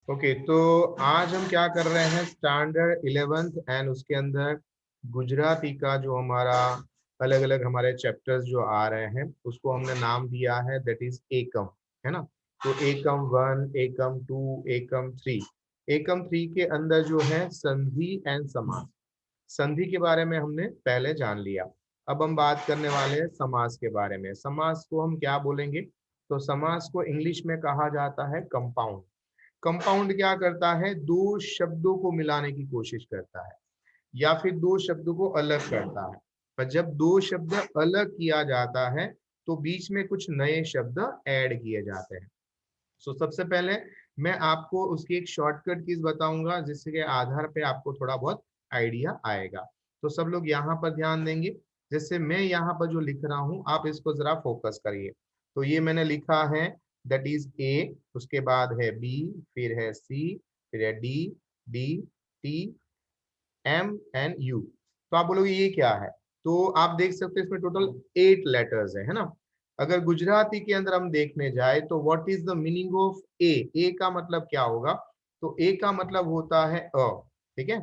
Okay, तो आज हम क्या कर रहे हैं, स्टैंडर्ड 11th एंड उसके अंदर गुजराती का जो हमारा अलग अलग हमारे चैप्टर्स जो आ रहे हैं उसको हमने नाम दिया है दैट इज एकम, है ना। तो एकम 1, एकम 2, एकम 3। एकम 3 के अंदर जो है संधि एंड समास। संधि के बारे में हमने पहले जान लिया। अब हम बात करने वाले हैं समास के बारे में। समास को हम क्या बोलेंगे, तो समास को इंग्लिश में कहा जाता है कंपाउंड। कंपाउंड क्या करता है, दो शब्दों को मिलाने की कोशिश करता है या फिर दो शब्दों को अलग करता है। पर जब दो शब्द अलग किया जाता है तो बीच में कुछ नए शब्द ऐड किए जाते हैं। सो सबसे पहले मैं आपको उसकी एक शॉर्टकट कीज बताऊंगा जिसके के आधार पे आपको थोड़ा बहुत आइडिया आएगा। तो सब लोग यहाँ पर ध्यान देंगे। जैसे मैं यहाँ पर जो लिख रहा हूँ आप इसको जरा फोकस करिए। तो ये मैंने लिखा है दैट इज ए, उसके बाद है बी, फिर है सी, फिर है D, D, T, M and U. तो आप बोलोगे ये क्या है, तो आप देख सकते हो इसमें टोटल 8 लेटर्स है ना। अगर गुजराती के अंदर हम देखने जाए तो what is the meaning of a, a का मतलब क्या होगा, तो ए का मतलब होता है अ, ठीक है।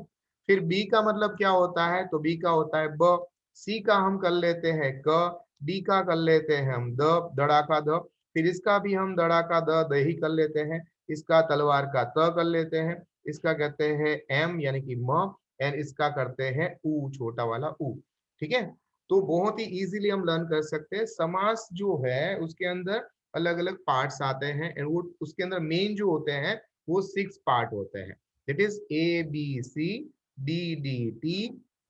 फिर बी का मतलब क्या होता है, तो बी का होता है ब। सी का हम कर लेते हैं क, डी का कर लेते हैं हम द, दड़ा का द। फिर इसका भी हम दड़ा का द, द ही कर लेते हैं। इसका तलवार का त कर लेते हैं। इसका कहते हैं एम यानी कि म, एंड इसका करते हैं ऊ, छोटा वाला ऊ, ठीक है। तो बहुत ही इजीली हम लर्न कर सकते हैं। समास जो है उसके अंदर अलग अलग पार्ट्स आते हैं एंड वो उसके अंदर मेन जो होते हैं वो 6 पार्ट होते हैं। That is A B C D D T,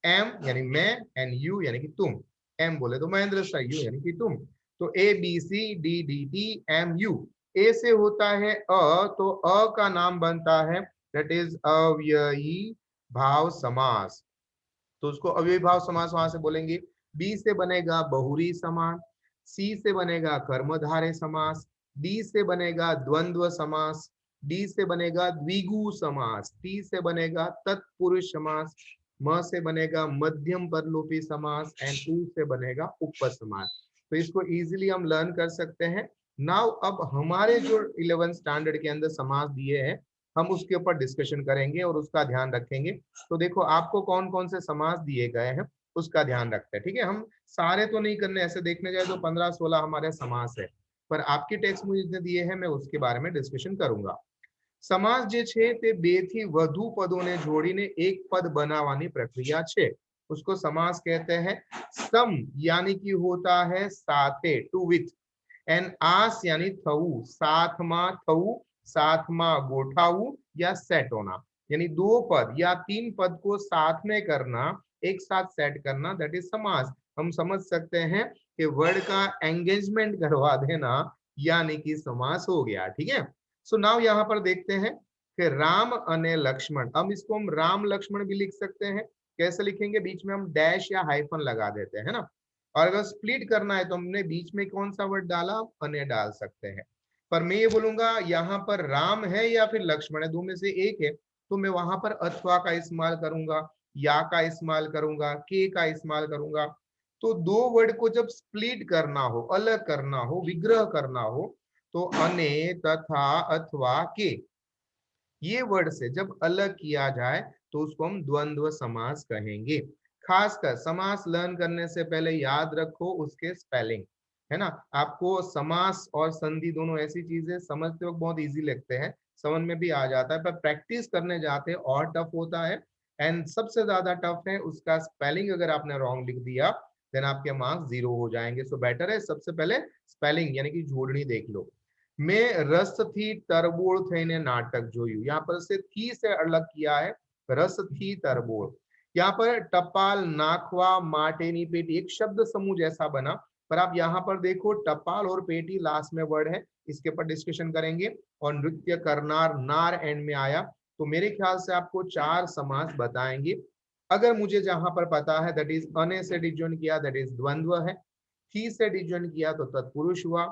M यानी मैं, एंड यू यानी कि तुम। एम बोले तो महेंद्र सर, यू यानी कि तुम। तो A B C D D T M U. A से होता है अ, तो अ का नाम बनता है दैट इज अव्ययी भाव समास। तो उसको अव्ययी भाव समास वहां से बोलेंगे। बी से बनेगा बहुरी समास, सी से बनेगा कर्मधारय समास, डी से बनेगा द्वंद्व समास, डी से बनेगा द्विगु समास, टी से बनेगा तत्पुरुष समास, म से बनेगा मध्यम परलोपी समास एंड उ से बनेगा उपपद समास। तो इसको इजीली हम लर्न कर सकते हैं। नाउ अब हमारे जो 11th स्टैंडर्ड के अंदर समास दिए हैं हम उसके ऊपर डिस्कशन करेंगे और उसका ध्यान रखेंगे। तो देखो आपको कौन कौन से समास दिए गए हैं उसका ध्यान रखते हैं, ठीक है। हम सारे तो नहीं करने, ऐसे देखने जाए तो 15-16 हमारे समास है, पर आपकी टेक्स्ट मुझे जितने दिए हैं मैं उसके बारे में डिस्कशन करूंगा। સમાस જે છે તે બે થી વધુ પદોને જોડીને એક પદ બનાવવાની પ્રક્રિયા છે, उसको समास कहते हैं। सम यानी कि होता है साथे, टू विथ। एंड आस यानी थऊ, साथ मा थऊ, साथ मा गोठाऊ या सेट होना। यानी दो पद या तीन पद को साथ में करना, एक साथ सेट करना, दैट इज समास। हम समझ सकते हैं कि वर्ड का एंगेजमेंट करवा देना यानी कि समास हो गया, ठीक है। सो नाउ यहाँ पर देखते हैं कि राम अने लक्ष्मण। अब इसको हम राम लक्ष्मण भी लिख सकते हैं। कैसे लिखेंगे, बीच में हम डैश या हाइफन लगा देते हैं ना। और अगर स्प्लिट करना है तो हमने बीच में कौन सा वर्ड डाला, अने डाल सकते हैं। पर मैं ये बोलूंगा यहाँ पर राम है या फिर लक्ष्मण है, दो में से एक है, तो मैं वहां पर अथवा का इस्तेमाल करूंगा, या का इस्तेमाल करूंगा, के का इस्तेमाल करूंगा। तो दो वर्ड को जब स्प्लिट करना हो, अलग करना हो, विग्रह करना हो, तो अने तथा अथवा के ये वर्ड से जब अलग किया जाए तो उसको हम द्वंद्व समास कहेंगे। खासकर समास लर्न करने से पहले याद रखो उसके स्पेलिंग, है ना। आपको समास और संधि दोनों ऐसी चीजें समझते वक्त बहुत इजी लगते हैं, समझ में भी आ जाता है, पर प्रैक्टिस करने जाते और टफ होता है। एंड सबसे ज्यादा टफ है उसका स्पेलिंग। अगर आपने रॉन्ग लिख दिया देन आपके मार्क्स 0 हो जाएंगे। सो बेटर है सबसे पहले स्पेलिंग यानी कि जोड़नी देख लो। મેં રસથી તરબોળ થઈને નાટક જોયું, यहाँ पर से थी से अलग किया है, रस थी तरबोळ। यहाँ पर टपाल नाखवा माटेनी पेटी एक शब्द समूह जैसा बना, पर आप यहाँ पर देखो टपाल और पेटी लास्ट में वर्ड है, इसके ऊपर डिस्कशन करेंगे। और नृत्य करनार, नार एंड में आया। तो मेरे ख्याल से आपको 4 समास बताएंगे। अगर मुझे जहां पर पता है दैट इज अने से डिजॉइन किया दैट इज द्वंद्व है, थी से डिजॉइन किया तो तत्पुरुष हुआ,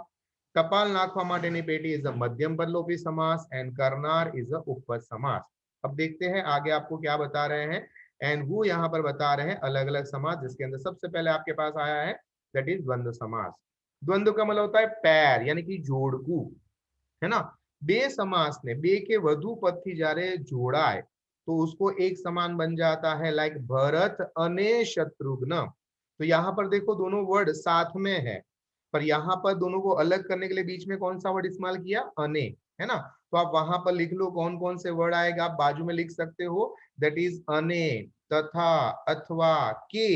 टपाल नाखवा माटेनी पेटी इज अ मध्यम परलोपी समास एंड करनार इज अ उपपद समास। अब देखते हैं आगे आपको क्या बता रहे हैं। एंड वो यहाँ पर बता रहे हैं अलग अलग समास, जिसके अंदर सबसे पहले आपके पास आया है दैट इज द्वंद्व समास। द्वंद्व का मतलब होता है पैर यानी कि जोड़कू, है ना। बे समास ने बे के વધુ પદથી જ્યારે જોડાય तो उसको एक समान बन जाता है, लाइक भरत अने शत्रुघ्न। तो यहाँ पर देखो दोनों वर्ड साथ में है, पर यहाँ पर दोनों को अलग करने के लिए बीच में कौन सा वर्ड इस्तेमाल किया, अने, है ना। तो आप वहां पर लिख लो कौन कौन से वर्ड आएगा, आप बाजू में लिख सकते हो, दैट इज अने, तथा, अथवा, के,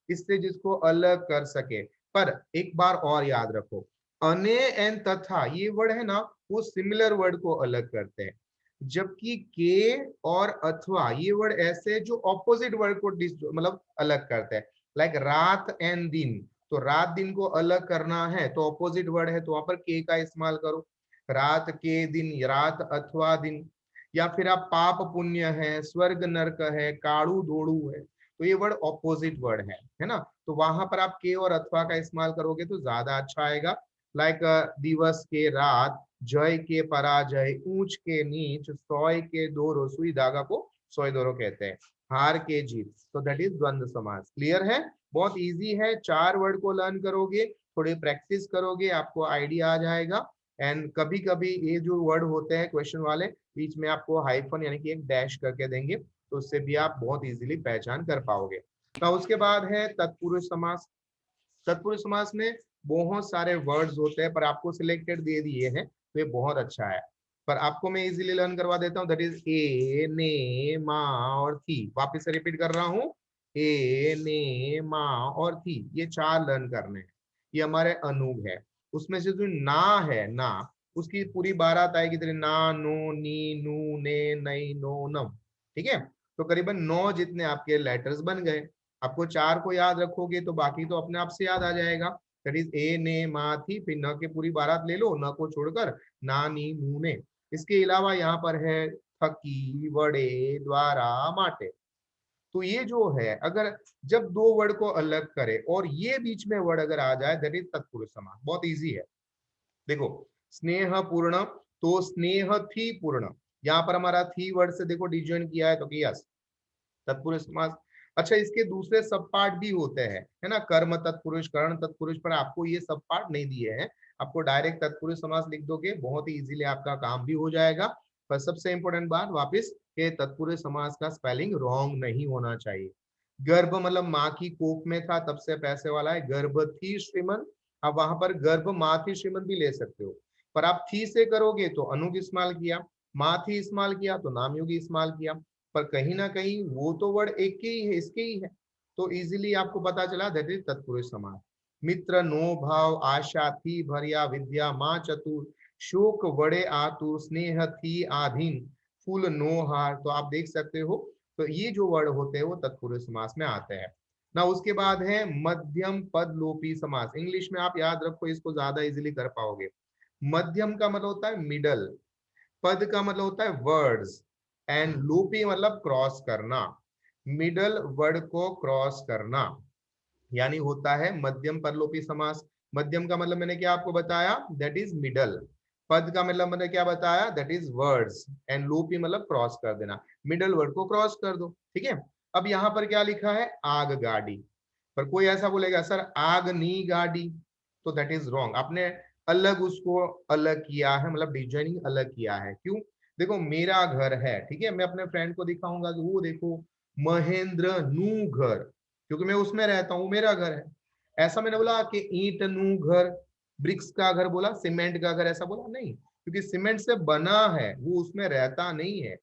इससे जिसको अलग कर सके। पर एक बार और याद रखो, अने एंड तथा ये वर्ड है ना, वो सिमिलर वर्ड को अलग करते हैं, जबकि के और अथवा ये वर्ड ऐसे जो ऑपोजिट वर्ड को मतलब अलग करते हैं, लाइक रात एंड दिन। तो रात दिन को अलग करना है तो ऑपोजिट वर्ड है, तो वहां पर के का इस्तेमाल करो, रात के दिन, रात अथवा दिन। या फिर आप पाप पुण्य है, स्वर्ग नरक है, काड़ू धोड़ू है, तो ये वर्ड ऑपोजिट वर्ड है ना। तो वहां पर आप के और अथवा का इस्तेमाल करोगे तो ज्यादा अच्छा आएगा, लाइक दिवस के रात, जय के पराजय, ऊंच के नीच, सोय के दोरो, सुई धागा को सोय दोरो कहते हैं, हार के जीत। तो दैट इज द्वंद्व समास। क्लियर है, बहुत इजी है, 4 वर्ड को लर्न करोगे, थोड़ी प्रैक्टिस करोगे, आपको आइडिया आ जाएगा। एंड कभी कभी ये जो वर्ड होते हैं क्वेश्चन वाले, बीच में आपको हाइफन यानी कि एक डैश करके देंगे, तो उससे भी आप बहुत इजीली पहचान कर पाओगे। तो उसके बाद है तत्पुरुष समास। तत्पुरुष समास में बहुत सारे वर्ड्स होते हैं, पर आपको सिलेक्टेड दे दिए हैं, तो ये बहुत अच्छा है। पर आपको मैं इजीली लर्न करवा देता हूँ, दैट इज ए, ने, मा और थी। वापस से रिपीट कर रहा हूँ, ए, ने, मा और थी, ये 4 लर्न करने हैं। ये हमारे अनुग है। उसमें से जो ना है, ना, उसकी पूरी बारात आएगी तेरे, ना, नो, नी, नू, ने, नई, नो, नम। ठीक है, तो करीबन 9 जितने आपके लेटर्स बन गए। आपको 4 को याद रखोगे तो बाकी तो अपने आप से याद आ जाएगा। दैट इज ए, ने, मा, थी, फिर न के पूरी बारात ले लो, न को छोड़कर, ना, नी, नू, ने। इसके अलावा यहाँ पर है थकी, वड़े, द्वारा, माटे। तो ये जो है, अगर जब 2 वर्ड को अलग करे और ये बीच में वर्ड अगर आ जाए, दैट इज तत्पुरुष समास। बहुत इजी है। देखो, स्नेह पूर्ण, तो स्नेह थी पूर्ण, यहाँ पर हमारा थी वर्ड से देखो डिजॉइन किया है, तो यस तत्पुरुष समास। अच्छा, इसके दूसरे सब पार्ट भी होते हैं, है ना, कर्म तत्पुरुष, कर्ण तत्पुरुष, पर आपको ये सब पार्ट नहीं दिए हैं। आपको डायरेक्ट तत्पुरुष समास लिख दोगे, बहुत ही इजीली आपका काम भी हो जाएगा। पर सबसे इंपॉर्टेंट बात वापस, के तत्पुरुष समास का स्पेलिंग रॉन्ग नहीं होना चाहिए। गर्भ मतलब माँ की कोख में था, तब से पैसे वाला है, गर्भ थी श्रीमन। आप वहां पर गर्भ माँ थी श्रीमन भी ले सकते हो, पर आप थी से करोगे तो अनुग इस्तेमाल किया, माँ थी इस्तेमाल किया तो नाम युगी इस्तेमाल किया। पर कहीं ना कहीं वो तो वर्ड एक के ही है, इसके ही है, तो इजीली आपको पता चला, दैट इज तत्पुरुष समास। मित्र नो भाव, आशा थी भरिया, विद्या माँ चतुर, शोक वड़े आतुर, स्नेह थी आधीन, फूल नो हार। तो आप देख सकते हो, तो ये जो वर्ड होते हैं वो तत्पुरुष समास में आते हैं ना। उसके बाद है मध्यम पद लोपी समास। इंग्लिश में आप याद रखो, इसको ज्यादा इजीली कर पाओगे। मध्यम का मतलब होता है मिडल, पद का मतलब होता है वर्ड्स, एंड लोपी मतलब क्रॉस करना, मिडल वर्ड को क्रॉस करना, यानी होता है मध्यम परलोपी समास। मध्यम का मतलब मैंने क्या आपको बताया, दैट इज मिडल। पद का मतलब मैंने क्या बताया, दैट इज वर्ड्स, एंड लोपी मतलब क्रॉस कर देना, मिडल वर्ड को क्रॉस कर दो। ठीक है, अब यहाँ पर क्या लिखा है, आग गाड़ी। पर कोई ऐसा बोलेगा सर आग नी गाड़ी, तो दैट इज रॉन्ग। आपने अलग उसको अलग किया है, मतलब डिजाइनिंग अलग किया है। क्यों, देखो मेरा घर है, ठीक है, मैं अपने फ्रेंड को दिखाऊंगा कि वो देखो महेंद्र नू घर, क्योंकि मैं उसमें रहता हूँ, मेरा घर है। ऐसा मैंने बोला कि ईंट नू घर, ब्रिक्स का घर बोला, सीमेंट का घर ऐसा बोला नहीं, क्योंकि सीमेंट से बना है, वो उसमें रहता नहीं है।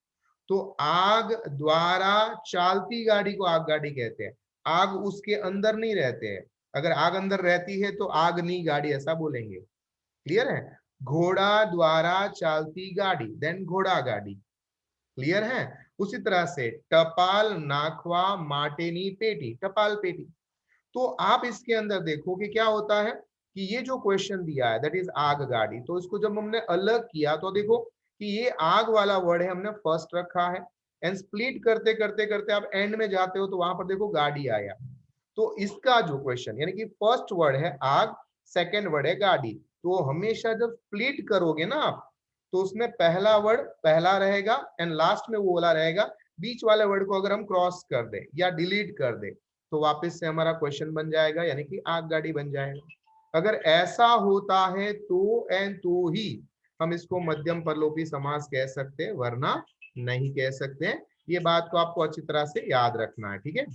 तो आग द्वारा चालती गाड़ी को आग गाड़ी कहते हैं, आग उसके अंदर नहीं रहते हैं। अगर आग अंदर रहती है तो आग नहीं गाड़ी ऐसा बोलेंगे। क्लियर है, घोड़ा द्वारा चलती गाड़ी, देन घोड़ा गाड़ी। क्लियर है, उसी तरह से टपाल नाखवा माटेनी पेटी, टपाल पेटी। तो आप इसके अंदर देखो कि क्या होता है, कि ये जो क्वेश्चन दिया है दैट इज आग गाड़ी, तो इसको जब हमने अलग किया तो देखो कि ये आग वाला वर्ड है, हमने फर्स्ट रखा है, एंड स्प्लिट करते करते करते आप एंड में जाते हो तो वहां पर देखो गाड़ी आया। तो इसका जो क्वेश्चन यानी कि फर्स्ट वर्ड है आग, सेकेंड वर्ड है गाड़ी, तो हमेशा जब स्प्लिट करोगे ना आप, तो उसमें पहला वर्ड पहला रहेगा एंड लास्ट में वो वाला रहेगा। बीच वाले वर्ड को अगर हम क्रॉस कर दे या डिलीट कर दे तो वापस से हमारा क्वेश्चन बन जाएगा, यानी कि आग गाड़ी बन जाएगा। अगर ऐसा होता है तो एंड तो ही हम इसको मध्यम परलोपी समास कह सकते हैं, वरना नहीं कह सकते। ये बात को आपको अच्छी तरह से याद रखना है, ठीक है।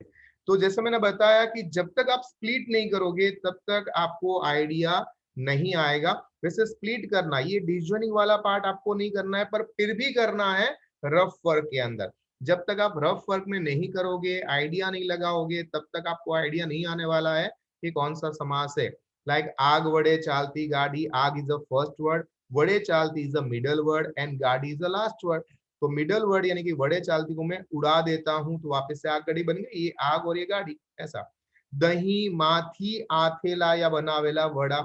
तो जैसे मैंने बताया कि जब तक आप स्प्लिट नहीं करोगे तब तक आपको आइडिया नहीं आएगा। वैसे स्प्लिट करना, ये डिविजनिंग वाला पार्ट आपको नहीं करना है, पर फिर भी करना है रफ वर्क के अंदर। जब तक आप रफ वर्क में नहीं करोगे, आइडिया नहीं लगाओगे, तब तक आपको आइडिया नहीं आने वाला है कि कौन सा समास है। लाइक आग वड़े चालती गाड़ी, आग इज द फर्स्ट वर्ड, वड़े चालती is the middle word and गाड़ी इज द लास्ट वर्ड। तो मिडल वर्ड यानी कि वड़े चालती को मैं उड़ा देता हूं तो वापस से आग गाड़ी बन गई, ये आग और ये गाड़ी, ऐसा। दही माथी आथेला या बनावेला वड़ा,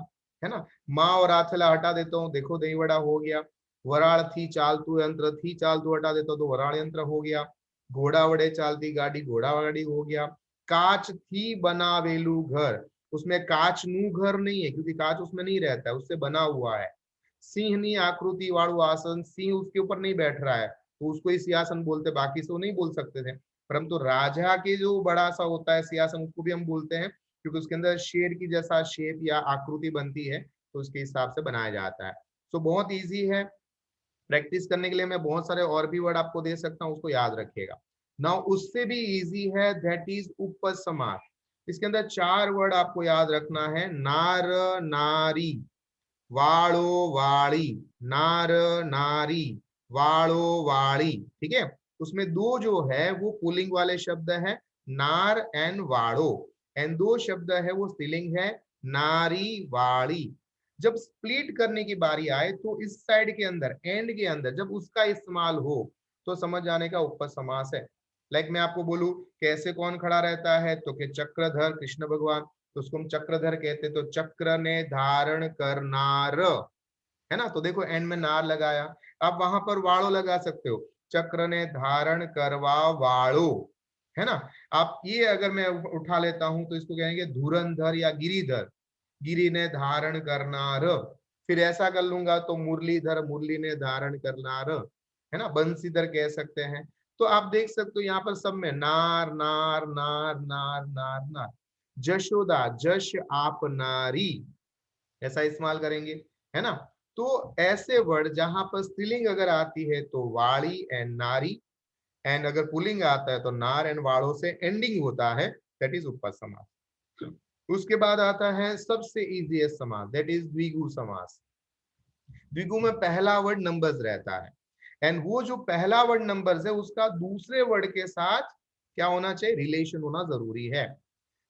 है ना। माँ और आथेला हटा देता हूँ, देखो दही वड़ा हो गया। वराळ थी चालतू यंत्र, थी चालतू हटा देता हूँ तो वराळ यंत्र हो गया। घोड़ा वड़े चालती गाड़ी, घोड़ा गाड़ी हो गया। काच थी बनावेलू घर, उसमें काच नू घर नहीं है क्योंकि काच उसमें नहीं रहता है, उससे बना हुआ है। सिंहनी आकृति वालू आसन, सिंह उसके ऊपर नहीं बैठ रहा है तो उसको ही सिंहासन बोलते, बाकी से वो नहीं बोल सकते थे। परंतु राजा के जो बड़ा सा होता है सिंहासन, उसको भी हम बोलते हैं क्योंकि उसके अंदर शेर की जैसा शेप या आकृति बनती है, तो उसके हिसाब से बनाया जाता है। तो बहुत इजी है, प्रैक्टिस करने के लिए मैं बहुत सारे और भी वर्ड आपको दे सकता हूँ, उसको याद रखिएगा। नाउ उससे भी इजी है, दैट इज उपसमास। इसके अंदर 4 वर्ड आपको याद रखना है, नार नारी, वाळो वाड़ी, नार नारी, वाळो वाड़ी, ठीक है। उसमें 2 जो है वो पुल्लिंग वाले शब्द है, नार एंड वाड़ो, एंड 2 शब्द है वो स्त्रीलिंग है, नारी वाड़ी। जब स्प्लिट करने की बारी आए तो इस साइड के अंदर, एंड के अंदर जब उसका इस्तेमाल हो तो समझ जाने का उपसमास है। लाइक मैं आपको बोलूं कैसे कौन खड़ा रहता है, तो कि चक्रधर कृष्ण भगवान, तो उसको हम चक्रधर कहते, तो चक्र ने धारण करनार, है ना। तो देखो एंड में नार लगाया, आप वहां पर वाड़ो लगा सकते हो, चक्र ने धारण करवा वाड़ो, है ना। आप ये अगर मैं उठा लेता हूं तो इसको कहेंगे धुरंधर या गिरिधर, गिरी ने धारण करनार। फिर ऐसा कर लूंगा तो मुरलीधर, मुरली ने धारण करनार, है ना। बंसीधर कह सकते हैं। तो आप देख सकते हो यहाँ पर सब में नार नार नार नार नार नार। जशोदा, जश आप नारी, ऐसा इस्तेमाल करेंगे, है ना। तो ऐसे वर्ड जहां पर स्त्रीलिंग अगर आती है तो वाड़ी एंड नारी, एंड अगर पुल्लिंग आता है तो नार एंड वाड़ों से एंडिंग होता है, दैट इज उपसमास। उसके बाद आता है सबसे इजीएस्ट समास, दैट इज द्विगु समास। द्विगु में पहला वर्ड नंबर्स रहता है, एंड वो जो पहला वर्ड नंबर्स है उसका दूसरे वर्ड के साथ क्या होना चाहिए, रिलेशन होना जरूरी है।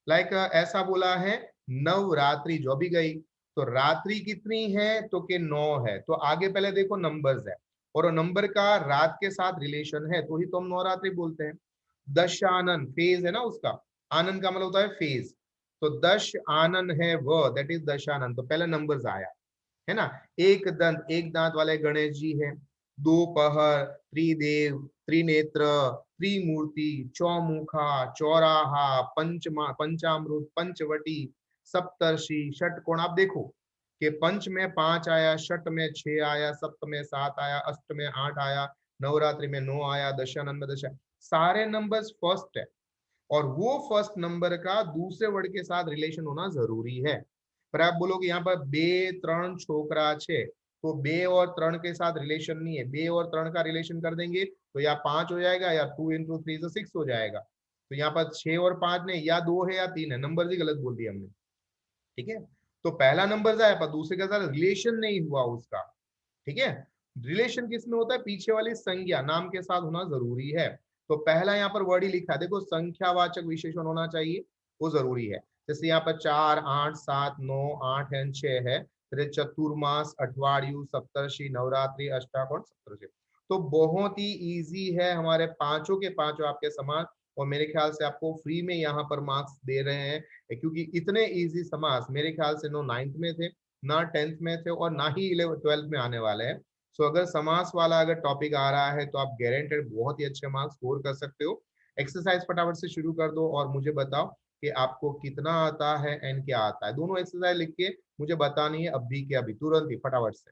लाइक ऐसा बोला है नवरात्रि, जो भी गई, तो रात्रि कितनी है, तो के 9 है, तो आगे पहले देखो नंबर्स है और नंबर का रात के साथ रिलेशन है, तो ही तो हम नवरात्रि बोलते हैं। दशानन फेज है ना उसका, आनंद का मतलब होता है फेज, तो दश आनंद है वो, दैट इज दशानन, तो पहले नंबर्स आया, है ना। एक दंत, एक दांत वाले गणेश जी हैं। दोपहर, त्रिदेव, त्रिनेत्र, त्रिमूर्ति, चौमुखा, चौराहा, पंचमा पंचामृत, पंचवटी, सप्तर्षि, षटकोण। आप देखो कि पंच में 5 आया, षट में 6 आया, सप्त में 7 आया, अष्ट में 8 आया, नवरात्रि में 9 आया, दशानंद में दशा, सारे नंबर्स फर्स्ट है, और वो फर्स्ट नंबर का दूसरे वर्ड के साथ रिलेशन होना जरूरी है। पर आप बोलोगे यहाँ पर बे त्रण छोकरा छे, तो बे और त्रण के साथ रिलेशन नहीं है, बे और त्रण का रिलेशन कर देंगे तो या 5 हो जाएगा या 2 into 3 is 6 हो जाएगा। तो यहाँ पर 6 और 5 नहीं, या 2 है या 3 है, नंबर ही गलत बोल दिया हमने, ठीक है। तो पहला नंबर आया पर दूसरे के साथ रिलेशन नहीं हुआ उसका, ठीक है। रिलेशन किसमें होता है, पीछे वाली संज्ञा नाम के साथ होना जरूरी है। तो पहला यहाँ पर वर्ड ही लिखा है, देखो संख्यावाचक विशेषण होना चाहिए, वो जरूरी है। जैसे यहाँ पर 4, 8, 7, 9, 8 एंड 6 है, फिर चतुर्मास, अठवाड़ियु, सप्तर्षि, नवरात्रि, अष्टाकोण, सप्तर्षि। तो बहुत ही इजी है, हमारे पांचों के पांचों आपके समान, और मेरे ख्याल से आपको फ्री में यहाँ पर मार्क्स दे रहे हैं, क्योंकि इतने इजी समास मेरे ख्याल से नो 9th में थे, ना 10th में थे, और ना ही 11th 12th में आने वाले हैं। सो अगर समास वाला अगर टॉपिक आ रहा है तो आप गारंटेड बहुत ही अच्छे मार्क्स स्कोर कर सकते हो। एक्सरसाइज फटाफट से शुरू कर दो और मुझे बताओ कि आपको कितना आता है एंड क्या आता है। दोनों एक्सरसाइज लिख के मुझे बतानी है अभी के अभी, तुरंत ही, फटाफट से।